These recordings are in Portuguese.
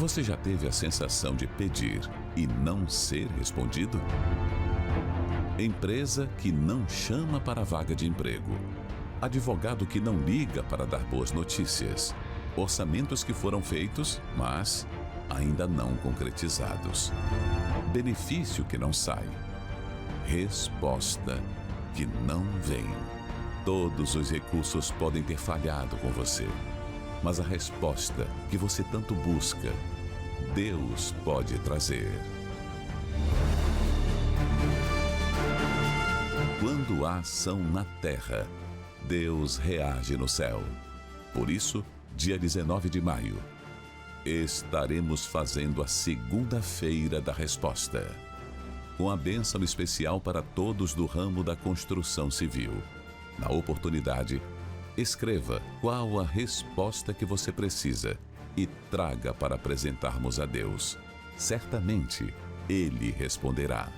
Você já teve a sensação de pedir e não ser respondido? Empresa que não chama para a vaga de emprego. Advogado que não liga para dar boas notícias. Orçamentos que foram feitos, mas ainda não concretizados. Benefício que não sai. Resposta que não vem. Todos os recursos podem ter falhado com você, mas a resposta que você tanto busca, Deus pode trazer. Quando há ação na terra, Deus reage no céu. Por isso, dia 19 de maio, estaremos fazendo a segunda-feira da resposta, com a bênção especial para todos do ramo da construção civil. Na oportunidade, escreva qual a resposta que você precisa e traga para apresentarmos a Deus. Certamente, Ele responderá.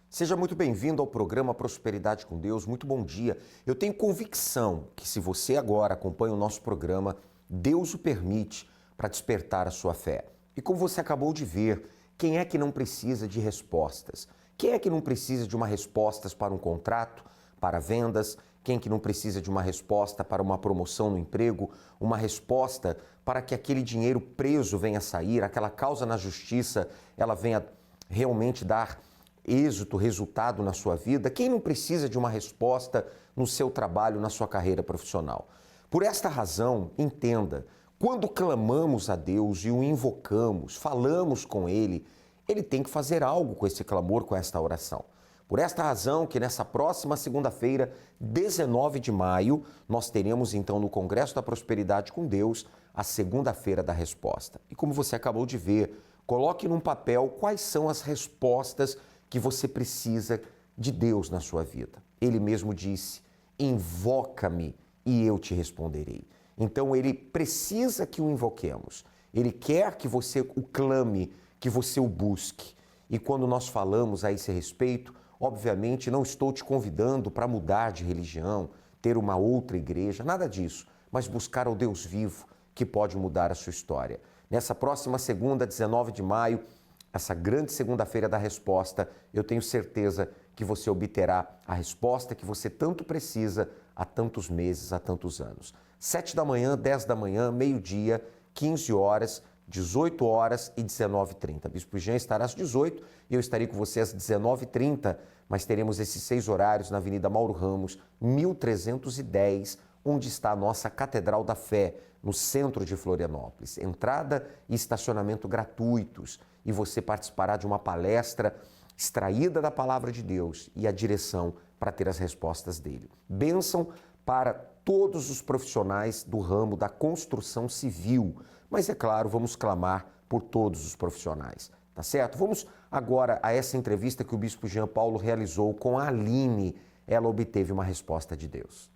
Seja muito bem-vindo ao programa Prosperidade com Deus. Muito bom dia. Eu tenho convicção que se você agora acompanha o nosso programa, Deus o permite para despertar a sua fé. E como você acabou de ver, quem é que não precisa de respostas? Quem é que não precisa de uma resposta para um contrato, para vendas? Quem é que não precisa de uma resposta para uma promoção no emprego? Uma resposta para que aquele dinheiro preso venha sair, aquela causa na justiça, ela venha realmente dar êxito, resultado na sua vida? Quem não precisa de uma resposta no seu trabalho, na sua carreira profissional? Por esta razão, entenda, quando clamamos a Deus e o invocamos, falamos com Ele, Ele tem que fazer algo com esse clamor, com esta oração. Por esta razão que nessa próxima segunda-feira, 19 de maio, nós teremos então no Congresso da Prosperidade com Deus a segunda-feira da resposta. E como você acabou de ver, coloque num papel quais são as respostas que você precisa de Deus na sua vida. Ele mesmo disse, invoca-me e eu te responderei. Então ele precisa que o invoquemos. Ele quer que você o clame, que você o busque. E quando nós falamos a esse respeito, obviamente não estou te convidando para mudar de religião, ter uma outra igreja, nada disso, mas buscar ao Deus vivo que pode mudar a sua história. Nessa próxima segunda, 19 de maio, essa grande segunda-feira da resposta, eu tenho certeza que você obterá a resposta que você tanto precisa há tantos meses, há tantos anos. 7 da manhã, 10 da manhã, meio-dia, 15 horas, 18 horas e 19h30. Bispo Jean estará às 18 e eu estarei com você às 19h30, mas teremos esses 6 horários na Avenida Mauro Ramos, 1310, onde está a nossa Catedral da Fé, no centro de Florianópolis. Entrada e estacionamento gratuitos. E você participará de uma palestra extraída da Palavra de Deus e a direção para ter as respostas dele. Bênção para todos os profissionais do ramo da construção civil. Mas é claro, vamos clamar por todos os profissionais. Tá certo? Vamos agora a essa entrevista que o Bispo Jean Paulo realizou com a Aline. Ela obteve uma resposta de Deus.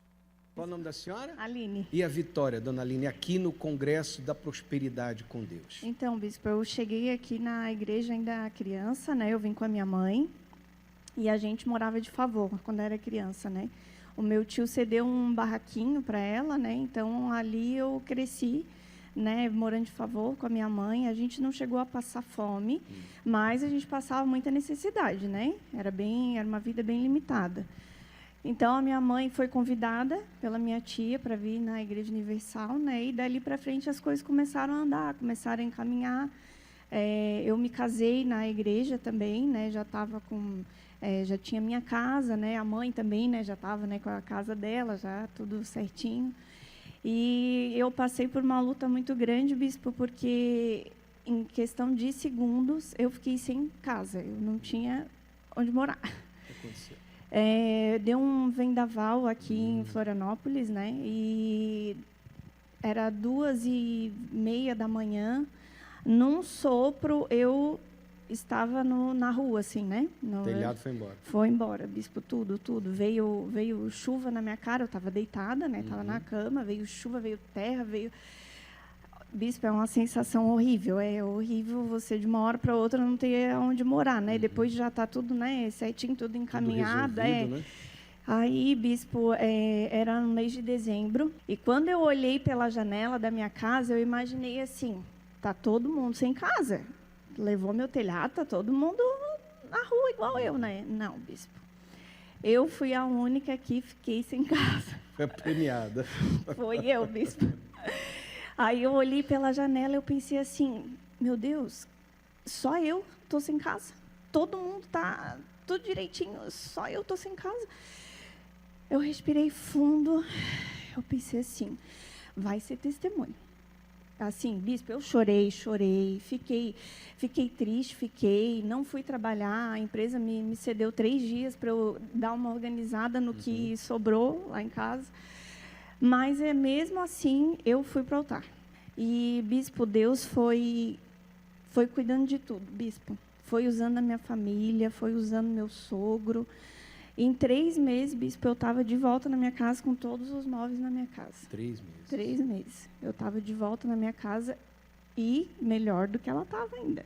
Qual é o nome da senhora? Aline. E a Vitória, dona Aline, aqui no Congresso da Prosperidade com Deus. Então, bispo, eu cheguei aqui na igreja ainda criança, né? Eu vim com a minha mãe e a gente morava de favor quando era criança, né? O meu tio cedeu um barraquinho para ela, né? Então, ali eu cresci, né? Morando de favor com a minha mãe. A gente não chegou a passar fome, mas a gente passava muita necessidade, né? Era uma vida bem limitada. Então, a minha mãe foi convidada pela minha tia para vir na Igreja Universal, né? E dali para frente as coisas começaram a andar, começaram a encaminhar. Eu me casei na igreja também, né? Já tinha minha casa, né? A mãe também, né? Já estava, né, com a casa dela, já tudo certinho. E eu passei por uma luta muito grande, bispo, porque em questão de segundos eu fiquei sem casa, eu não tinha onde morar. O que aconteceu? Deu um vendaval aqui em Florianópolis, né? E era 2h30 da manhã. Num sopro, eu estava na rua, assim, né? O telhado foi embora. Foi embora, bispo, tudo. Veio chuva na minha cara, eu estava deitada, né? Estava na cama, veio chuva, veio terra, veio... Bispo, é uma sensação horrível. É horrível você, de uma hora para outra, não ter onde morar, né? Depois já está tudo, né, certinho, tudo encaminhado. Tudo resolvido, né? Aí, bispo, era no mês de dezembro, e quando eu olhei pela janela da minha casa, eu imaginei assim, tá todo mundo sem casa. Levou meu telhado, tá todo mundo na rua igual eu, né? Não, bispo. Eu fui a única que fiquei sem casa. Foi premiada. Foi eu, bispo. Aí eu olhei pela janela e eu pensei assim, meu Deus, só eu tô sem casa. Todo mundo tá tudo direitinho, só eu tô sem casa. Eu respirei fundo, eu pensei assim, vai ser testemunho. Assim, bispo, eu chorei, fiquei triste, não fui trabalhar, a empresa me cedeu 3 dias para eu dar uma organizada no que sobrou lá em casa. Mas, mesmo assim, eu fui para o altar. E, bispo, Deus foi cuidando de tudo, bispo. Foi usando a minha família, foi usando meu sogro. Em 3 meses, bispo, eu estava de volta na minha casa com todos os móveis na minha casa. 3 meses. 3 meses. Eu estava de volta na minha casa e melhor do que ela estava ainda.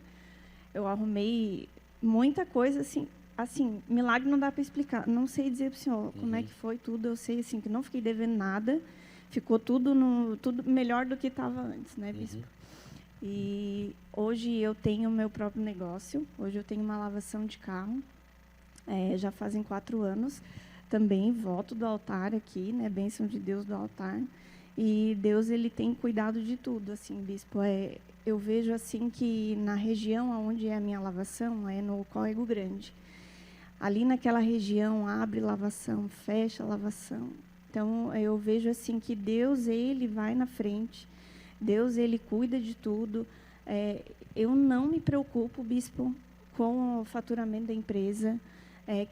Eu arrumei muita coisa, assim, milagre não dá para explicar. Não sei dizer para o senhor como é que foi tudo. Eu sei, assim, que não fiquei devendo nada. Ficou tudo melhor do que estava antes, né, bispo? E hoje eu tenho o meu próprio negócio. Hoje eu tenho uma lavação de carro. Já fazem 4 anos. Também voto do altar aqui, né? Bênção de Deus do altar. E Deus, ele tem cuidado de tudo, assim, bispo. Eu vejo, assim, que na região onde é a minha lavação, é no Córrego Grande. Ali naquela região, abre lavação, fecha lavação. Então, eu vejo, assim, que Deus, ele vai na frente. Deus, ele cuida de tudo. Eu não me preocupo, bispo, com o faturamento da empresa.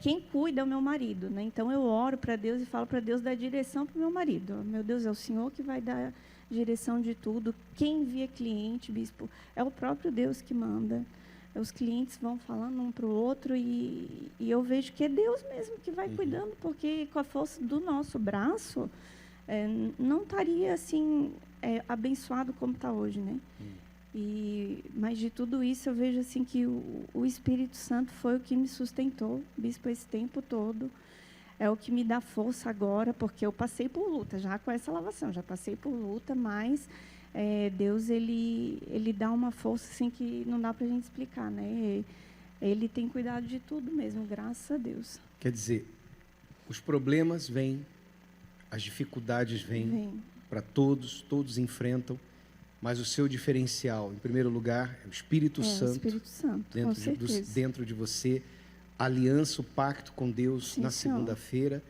Quem cuida é o meu marido, né? Então, eu oro para Deus e falo para Deus dar direção para o meu marido. Meu Deus, é o Senhor que vai dar direção de tudo. Quem envia cliente, bispo, é o próprio Deus que manda. Os clientes vão falando um para o outro e eu vejo que é Deus mesmo que vai cuidando, porque com a força do nosso braço, não estaria assim abençoado como está hoje, né? Mas de tudo isso eu vejo assim que o Espírito Santo foi o que me sustentou, bispo, esse tempo todo. É o que me dá força agora, porque eu passei por luta já com essa lavação, já passei por luta, mas Deus ele dá uma força assim que não dá para a gente explicar, né? Ele tem cuidado de tudo mesmo, graças a Deus. Quer dizer, os problemas vêm, as dificuldades vêm para todos enfrentam. Mas o seu diferencial, em primeiro lugar, é o Espírito Santo. O Espírito Santo, dentro de você, a aliança, o pacto com Deus. Sim, na segunda-feira,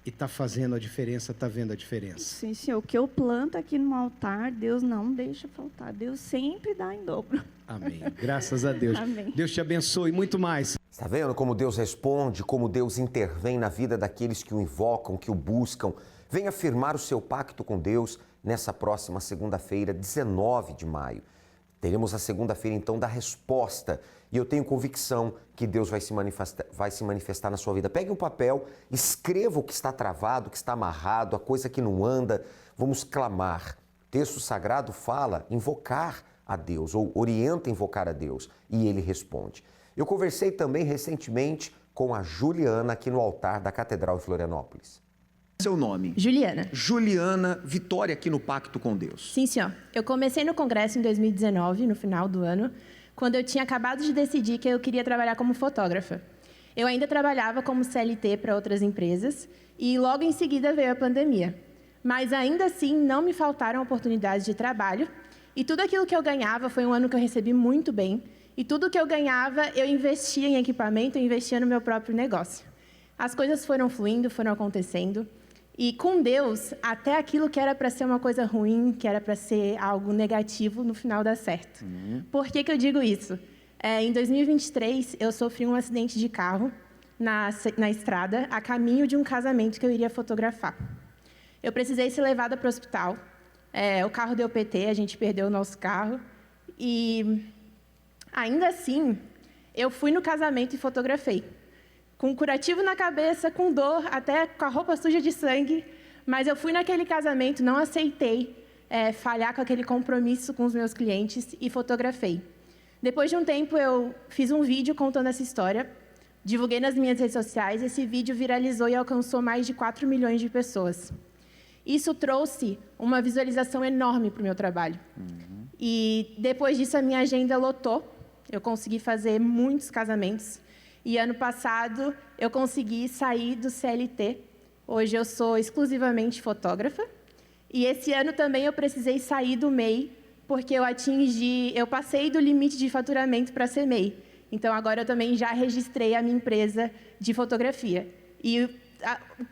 e está fazendo a diferença, está vendo a diferença. Sim, senhor. O que eu planto aqui no altar, Deus não deixa faltar. Deus sempre dá em dobro. Amém. Graças a Deus. Amém. Deus te abençoe e muito mais. Está vendo como Deus responde, como Deus intervém na vida daqueles que o invocam, que o buscam? Venha firmar o seu pacto com Deus nessa próxima segunda-feira, 19 de maio. Teremos a segunda-feira, então, da resposta. E eu tenho convicção que Deus vai se manifestar na sua vida. Pegue um papel, escreva o que está travado, o que está amarrado, a coisa que não anda. Vamos clamar. O texto sagrado fala invocar a Deus, ou orienta a invocar a Deus, e Ele responde. Eu conversei também recentemente com a Juliana aqui no altar da Catedral de Florianópolis. Seu nome? Juliana. Juliana, vitória aqui no Pacto com Deus. Sim, senhor. Eu comecei no congresso em 2019, no final do ano, quando eu tinha acabado de decidir que eu queria trabalhar como fotógrafa. Eu ainda trabalhava como CLT para outras empresas e logo em seguida veio a pandemia. Mas ainda assim não me faltaram oportunidades de trabalho e tudo aquilo que eu ganhava foi um ano que eu recebi muito bem e tudo que eu ganhava eu investia em equipamento, eu investia no meu próprio negócio. As coisas foram fluindo, foram acontecendo. E com Deus, até aquilo que era para ser uma coisa ruim, que era para ser algo negativo, no final dá certo. Por que eu digo isso? Em 2023, eu sofri um acidente de carro na estrada, a caminho de um casamento que eu iria fotografar. Eu precisei ser levada para o hospital. O carro deu PT, a gente perdeu o nosso carro. E, ainda assim, eu fui no casamento e fotografei. Com um curativo na cabeça, com dor, até com a roupa suja de sangue. Mas eu fui naquele casamento, não aceitei falhar com aquele compromisso com os meus clientes e fotografei. Depois de um tempo, eu fiz um vídeo contando essa história Divulguei nas minhas redes sociais, esse vídeo viralizou e alcançou mais de 4 milhões de pessoas. Isso trouxe uma visualização enorme para o meu trabalho. E depois disso a minha agenda lotou, eu consegui fazer muitos casamentos. E ano passado eu consegui sair do CLT. Hoje eu sou exclusivamente fotógrafa. E esse ano também eu precisei sair do MEI, porque eu passei do limite de faturamento para ser MEI. Então agora eu também já registrei a minha empresa de fotografia. E o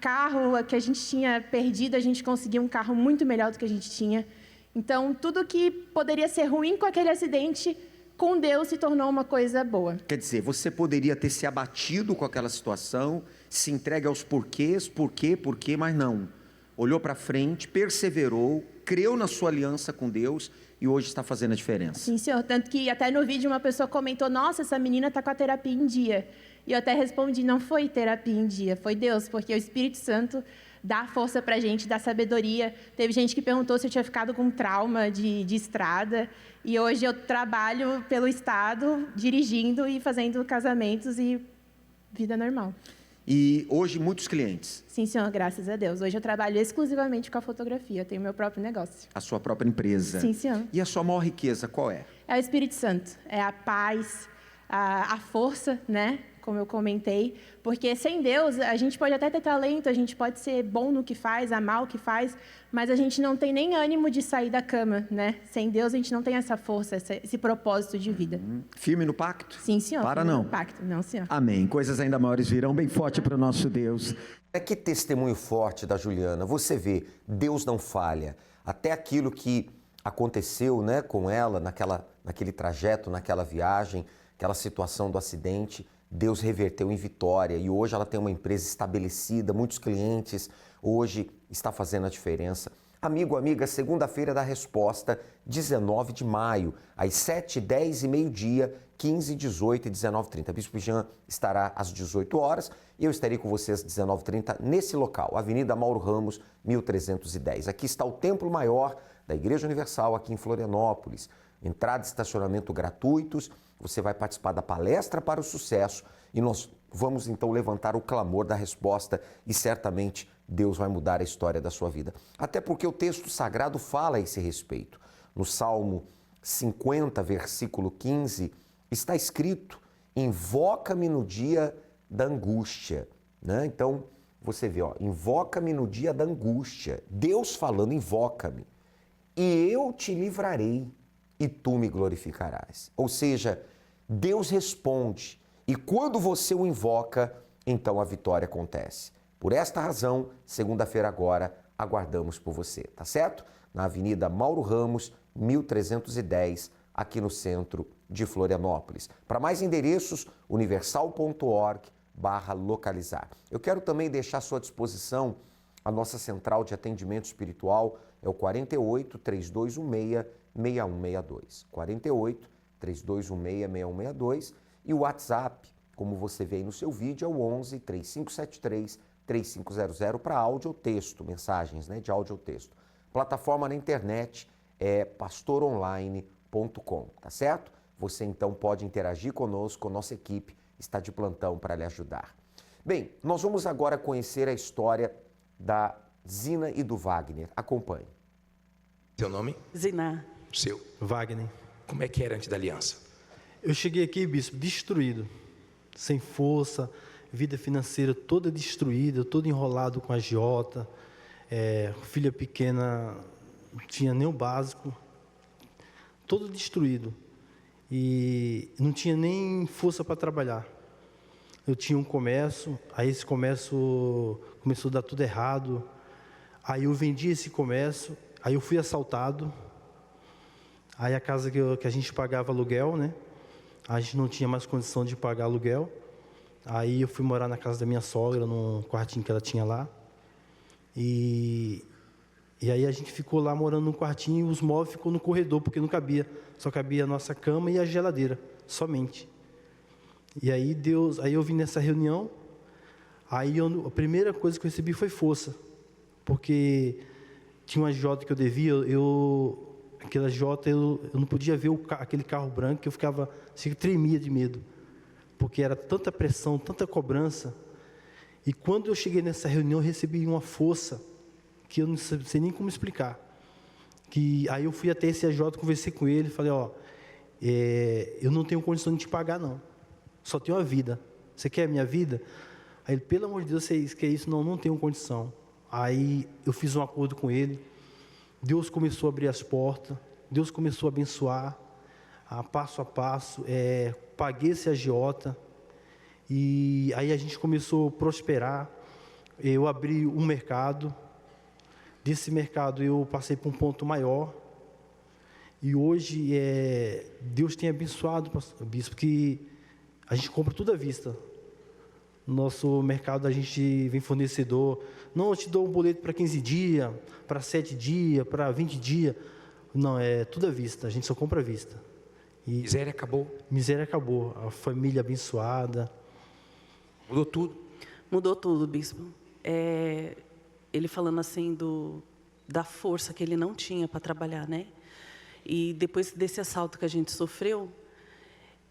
carro que a gente tinha perdido, a gente conseguiu um carro muito melhor do que a gente tinha. Então, tudo que poderia ser ruim com aquele acidente, com Deus se tornou uma coisa boa. Quer dizer, você poderia ter se abatido com aquela situação, se entregue aos porquês, por quê, mas não. Olhou para frente, perseverou, creu na sua aliança com Deus e hoje está fazendo a diferença. Sim, senhor. Tanto que até no vídeo uma pessoa comentou, nossa, essa menina está com a terapia em dia. E eu até respondi, não foi terapia em dia, foi Deus, porque o Espírito Santo dá força para a gente, dá sabedoria. Teve gente que perguntou se eu tinha ficado com trauma de estrada. E hoje eu trabalho pelo Estado, dirigindo e fazendo casamentos e vida normal. E hoje muitos clientes? Sim, senhor, graças a Deus. Hoje eu trabalho exclusivamente com a fotografia, eu tenho meu próprio negócio. A sua própria empresa? Sim, senhor. E a sua maior riqueza qual é? É o Espírito Santo, é a paz, a força, né? Como eu comentei, porque sem Deus a gente pode até ter talento, a gente pode ser bom no que faz, amar o que faz, mas a gente não tem nem ânimo de sair da cama, né? Sem Deus a gente não tem essa força, esse propósito de vida. Firme no pacto? Sim, senhor. Para firme não. no pacto, não, senhor. Amém. Coisas ainda maiores virão, bem forte para o nosso Deus. Que testemunho forte da Juliana. Você vê, Deus não falha. Até aquilo que aconteceu, né, com ela naquele trajeto, naquela viagem, aquela situação do acidente, Deus reverteu em vitória e hoje ela tem uma empresa estabelecida, muitos clientes, hoje está fazendo a diferença. Amigo, amiga, segunda-feira da resposta, 19 de maio, às 7, 10 e meio-dia, 15, 18 e 19h30. Bispo Jean estará às 18 horas e eu estarei com vocês às 19h30 nesse local, Avenida Mauro Ramos, 1310. Aqui está o Templo Maior da Igreja Universal, aqui em Florianópolis. Entrada e estacionamento gratuitos. Você vai participar da palestra para o sucesso e nós vamos então levantar o clamor da resposta e certamente Deus vai mudar a história da sua vida. Até porque o texto sagrado fala a esse respeito. No Salmo 50, versículo 15, está escrito: invoca-me no dia da angústia. Né? Então, você vê, invoca-me no dia da angústia. Deus falando, invoca-me. E eu te livrarei e tu me glorificarás. Ou seja, Deus responde e quando você o invoca, então a vitória acontece. Por esta razão, segunda-feira agora, aguardamos por você, tá certo? Na Avenida Mauro Ramos, 1310, aqui no centro de Florianópolis. Para mais endereços, universal.org/localizar. Eu quero também deixar à sua disposição a nossa central de atendimento espiritual, é o 48 3216 6162. 48 3216 6162 e o WhatsApp, como você vê aí no seu vídeo, é o 11 3573 3500 para áudio ou texto, mensagens, né, de áudio ou texto. Plataforma na internet é pastoronline.com, tá certo? Você então pode interagir conosco, a nossa equipe está de plantão para lhe ajudar. Bem, nós vamos agora conhecer a história da Zina e do Wagner. Acompanhe. Seu nome? Zina. Seu? Wagner. Como é que era antes da aliança? Eu cheguei aqui, bispo, destruído, sem força, vida financeira toda destruída, todo enrolado com a agiota, filha pequena, não tinha nem o básico, todo destruído. E não tinha nem força para trabalhar. Eu tinha um comércio, aí esse comércio começou a dar tudo errado. Aí eu vendi esse comércio, aí eu fui assaltado. Aí a casa que a gente pagava aluguel, né? A gente não tinha mais condição de pagar aluguel. Aí eu fui morar na casa da minha sogra, num quartinho que ela tinha lá. E aí a gente ficou lá morando num quartinho e os móveis ficou no corredor, porque não cabia. Só cabia a nossa cama e a geladeira, somente. E aí eu vim nessa reunião, aí a primeira coisa que eu recebi foi força. Porque tinha uma jota que eu devia, aquela jota eu não podia ver aquele carro branco, que eu tremia de medo. porque era tanta pressão, tanta cobrança. E quando eu cheguei nessa reunião, eu recebi uma força que eu não sei nem como explicar. Aí eu fui até esse AJ, conversei com ele, falei, eu não tenho condição de te pagar, não. Só tenho a vida. Você quer a minha vida? Aí ele, pelo amor de Deus, você quer isso? Não tenho condição. Aí eu fiz um acordo com ele. Deus começou a abrir as portas. Deus começou a abençoar, passo a passo. Paguei esse agiota. E aí a gente começou a prosperar. Eu abri um mercado. Desse mercado eu passei para um ponto maior. E hoje Deus tem abençoado, bispo, que a gente compra tudo à vista. No nosso mercado a gente vem fornecedor. Não, eu te dou um boleto para 15 dias, para 7 dias, para 20 dias. Não, é tudo à vista, a gente só compra à vista. E miséria acabou? Miséria acabou, a família abençoada. Mudou tudo? Mudou tudo, bispo. Ele falando assim da força que ele não tinha para trabalhar, né? E depois desse assalto que a gente sofreu,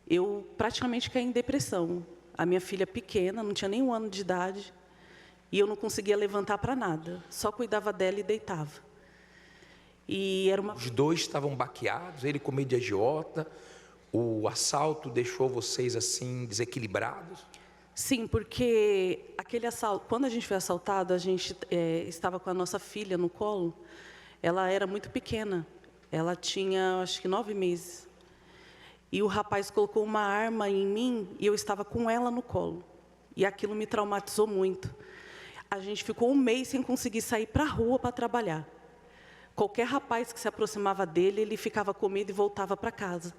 eu praticamente caí em depressão. A minha filha pequena, não tinha nem 1 ano de idade, e eu não conseguia levantar para nada. Só cuidava dela e deitava. E era Os dois estavam baqueados, ele com medo de agiota, o assalto deixou vocês assim desequilibrados? Sim, porque aquele assalto, quando a gente foi assaltado, a gente estava com a nossa filha no colo. Ela era muito pequena, ela tinha acho que 9 meses. E o rapaz colocou uma arma em mim e eu estava com ela no colo. E aquilo me traumatizou muito. A gente ficou 1 mês sem conseguir sair para a rua para trabalhar. Qualquer rapaz que se aproximava dele, ele ficava com medo e voltava para casa.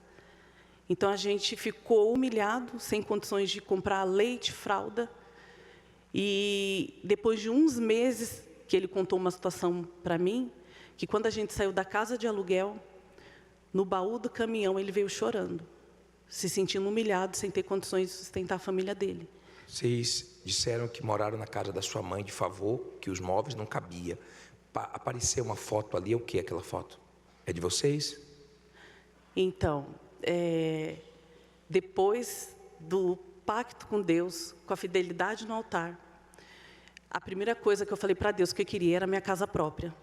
Então a gente ficou humilhado, sem condições de comprar leite, fralda. E depois de uns meses que ele contou uma situação para mim, que quando a gente saiu da casa de aluguel, no baú do caminhão, ele veio chorando, se sentindo humilhado, sem ter condições de sustentar a família dele. Vocês disseram que moraram na casa da sua mãe de favor, que os móveis não cabiam. Apareceu uma foto ali, o que é aquela foto? É de vocês? Então, depois do pacto com Deus, com a fidelidade no altar, a primeira coisa que eu falei para Deus que eu queria era a minha casa própria.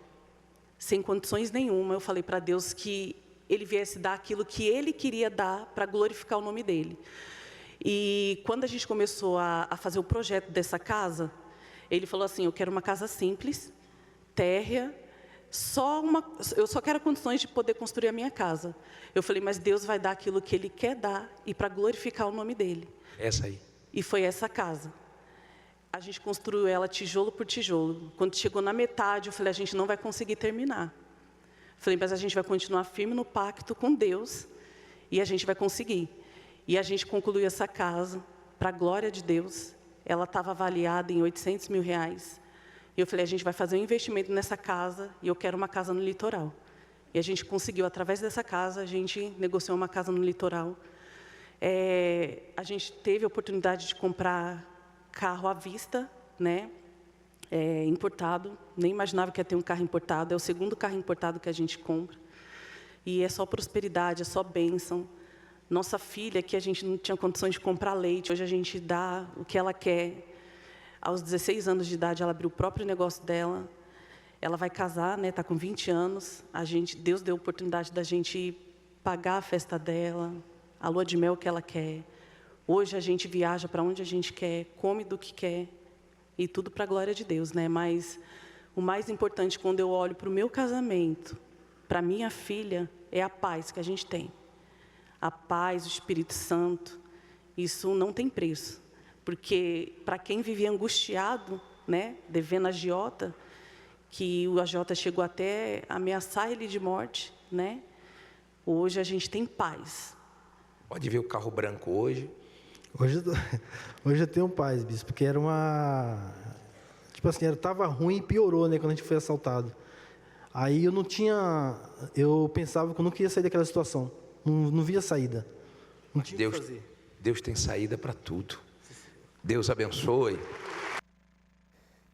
Sem condições nenhuma, eu falei para Deus que Ele viesse dar aquilo que Ele queria dar para glorificar o nome dEle. E quando a gente começou a fazer o projeto dessa casa, Ele falou assim, eu quero uma casa simples, térrea, eu só quero condições de poder construir a minha casa. Eu falei, mas Deus vai dar aquilo que Ele quer dar e para glorificar o nome dEle. Essa aí. E foi essa casa. A gente construiu ela tijolo por tijolo. Quando chegou na metade, eu falei, a gente não vai conseguir terminar. Falei, mas a gente vai continuar firme no pacto com Deus e a gente vai conseguir. E a gente concluiu essa casa, para a glória de Deus. Ela estava avaliada em R$800 mil. E eu falei, a gente vai fazer um investimento nessa casa e eu quero uma casa no litoral. E a gente conseguiu, através dessa casa, a gente negociou uma casa no litoral. A gente teve a oportunidade de comprar carro à vista, né? Importado. Nem imaginava que ia ter um carro importado. É o 2º carro importado que a gente compra. E é só prosperidade, é só bênção. Nossa filha, que a gente não tinha condições de comprar leite, hoje a gente dá o que ela quer. Aos 16 anos de idade, ela abriu o próprio negócio dela. Ela vai casar, né? Está com 20 anos. Deus deu a oportunidade da gente pagar a festa dela, a lua de mel que ela quer. Hoje a gente viaja para onde a gente quer, come do que quer, e tudo para a glória de Deus, né? Mas o mais importante, quando eu olho para o meu casamento, para minha filha, é a paz que a gente tem. A paz, o Espírito Santo, isso não tem preço. Porque para quem vivia angustiado, né, devendo agiota, que o agiota chegou até a ameaçar ele de morte, né? Hoje a gente tem paz. Pode ver o carro branco hoje. Hoje eu tenho paz, bispo, porque era uma... Tipo assim, estava ruim e piorou, né, quando a gente foi assaltado. Aí eu não tinha... Eu pensava que eu não queria sair daquela situação. Não via saída. Não tinha o que fazer. Deus tem saída para tudo. Deus abençoe.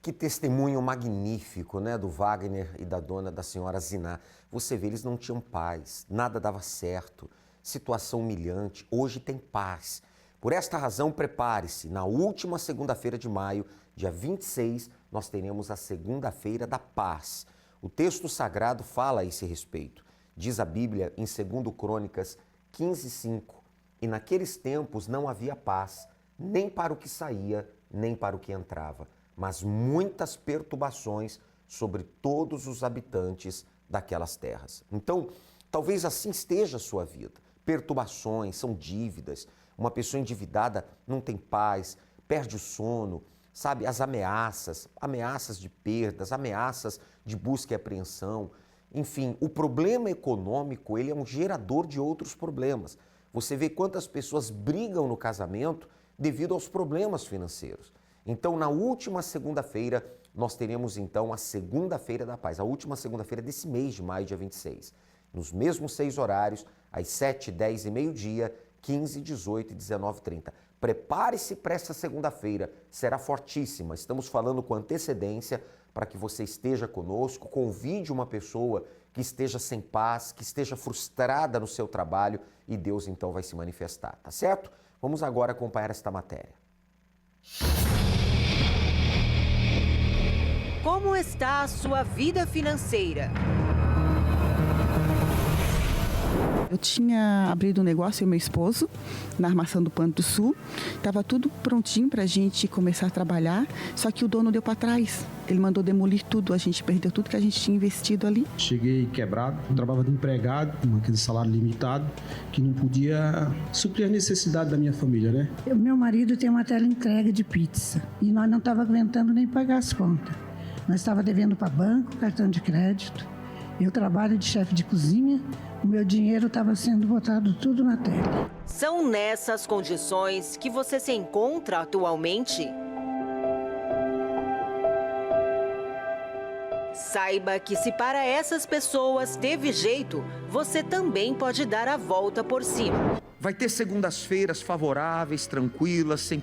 Que testemunho magnífico, né, do Wagner e da senhora Ziná. Você vê, eles não tinham paz, nada dava certo, situação humilhante. Hoje tem paz, Por esta razão, prepare-se. Na última segunda-feira de maio, dia 26, nós teremos a Segunda-feira da Paz. O texto sagrado fala a esse respeito. Diz a Bíblia em 2 Crônicas 15:5, e naqueles tempos não havia paz, nem para o que saía, nem para o que entrava, mas muitas perturbações sobre todos os habitantes daquelas terras. Então, talvez assim esteja a sua vida. Perturbações, são dívidas. Uma pessoa endividada não tem paz, perde o sono, sabe? As ameaças de perdas, ameaças de busca e apreensão. Enfim, o problema econômico, ele é um gerador de outros problemas. Você vê quantas pessoas brigam no casamento devido aos problemas financeiros. Então, na última segunda-feira, nós teremos então a Segunda-feira da Paz, a última segunda-feira desse mês de maio, dia 26. Nos mesmos 6 horários, às 7, 10 e meio-dia, 15, 18 e 19h30. Prepare-se para essa segunda-feira, será fortíssima. Estamos falando com antecedência para que você esteja conosco, convide uma pessoa que esteja sem paz, que esteja frustrada no seu trabalho e Deus então vai se manifestar, tá certo? Vamos agora acompanhar esta matéria. Como está a sua vida financeira? Eu tinha abrido um negócio, eu e meu esposo, na armação do Pano do Sul. Estava tudo prontinho para a gente começar a trabalhar, só que o dono deu para trás. Ele mandou demolir tudo, a gente perdeu tudo que a gente tinha investido ali. Cheguei quebrado, eu trabalhava de empregado, com aquele salário limitado, que não podia suprir a necessidade da minha família, né? Meu marido tem uma teleentrega de pizza e nós não estávamos aguentando nem pagar as contas. Nós estávamos devendo para banco, cartão de crédito. Eu trabalho de chefe de cozinha, o meu dinheiro estava sendo botado tudo na tela. São nessas condições que você se encontra atualmente? Saiba que se para essas pessoas teve jeito, você também pode dar a volta por cima. Vai ter segundas-feiras favoráveis, tranquilas, sem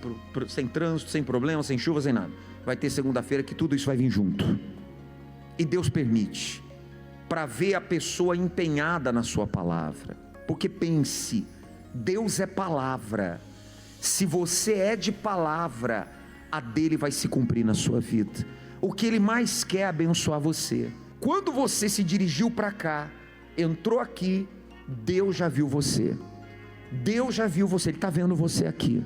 trânsito, sem problemas, sem chuva, sem nada. Vai ter segunda-feira que tudo isso vai vir junto. E Deus permite, para ver a pessoa empenhada na sua palavra. Porque pense, Deus é palavra. Se você é de palavra, a dele vai se cumprir na sua vida. O que ele mais quer é abençoar você. Quando você se dirigiu para cá, entrou aqui, Deus já viu você. Deus já viu você, ele está vendo você aqui.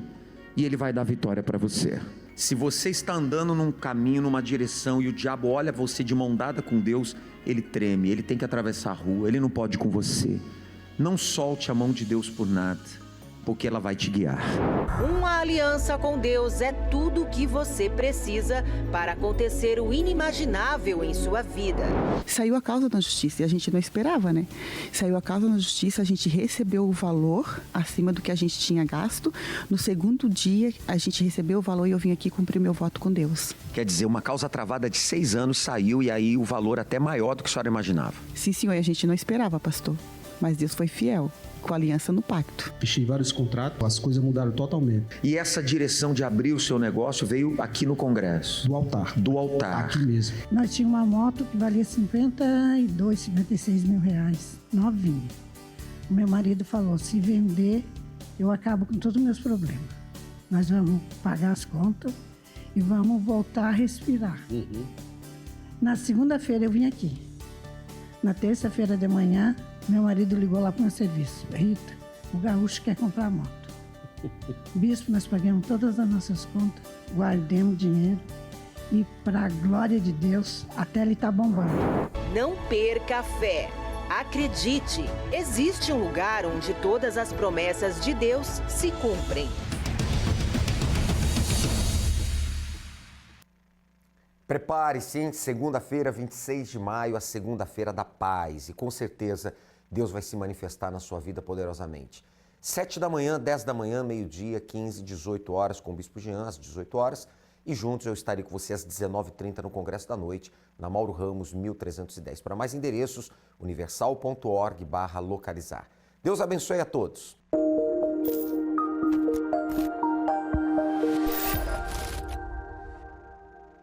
E ele vai dar vitória para você. Se você está andando num caminho, numa direção, e o diabo olha você de mão dada com Deus, ele treme, ele tem que atravessar a rua, ele não pode ir com você. Não solte a mão de Deus por nada, porque ela vai te guiar. Uma aliança com Deus é tudo o que você precisa para acontecer o inimaginável em sua vida. Saiu a causa na justiça e a gente não esperava, né? Saiu a causa na justiça, a gente recebeu o valor acima do que a gente tinha gasto. No segundo dia, a gente recebeu o valor e eu vim aqui cumprir meu voto com Deus. Quer dizer, uma causa travada de 6 anos saiu e aí o valor até maior do que a senhora imaginava. Sim, senhor, e a gente não esperava, pastor. Mas Deus foi fiel, com a aliança no pacto. Fechei vários contratos, as coisas mudaram totalmente. E essa direção de abrir o seu negócio veio aqui no Congresso? Do altar. Do altar. Aqui mesmo. Nós tínhamos uma moto que valia 56 mil reais, novinha. O meu marido falou, se vender, eu acabo com todos os meus problemas. Nós vamos pagar as contas e vamos voltar a respirar. Na segunda-feira eu vim aqui. Na terça-feira de manhã, meu marido ligou lá para o meu serviço. Rita, o gaúcho quer comprar a moto. Bispo, nós pagamos todas as nossas contas, guardemos dinheiro e, para a glória de Deus, até ele está bombando. Não perca a fé. Acredite, existe um lugar onde todas as promessas de Deus se cumprem. Prepare-se, hein? Segunda-feira, 26 de maio, a Segunda-feira da Paz. E com certeza Deus vai se manifestar na sua vida poderosamente. 7 da manhã, 10 da manhã, meio-dia, 15, 18 horas com o Bispo Jean, às 18 horas. E juntos eu estarei com você às 19h30 no Congresso da Noite, na Mauro Ramos, 1310. Para mais endereços, universal.org/localizar. Deus abençoe a todos.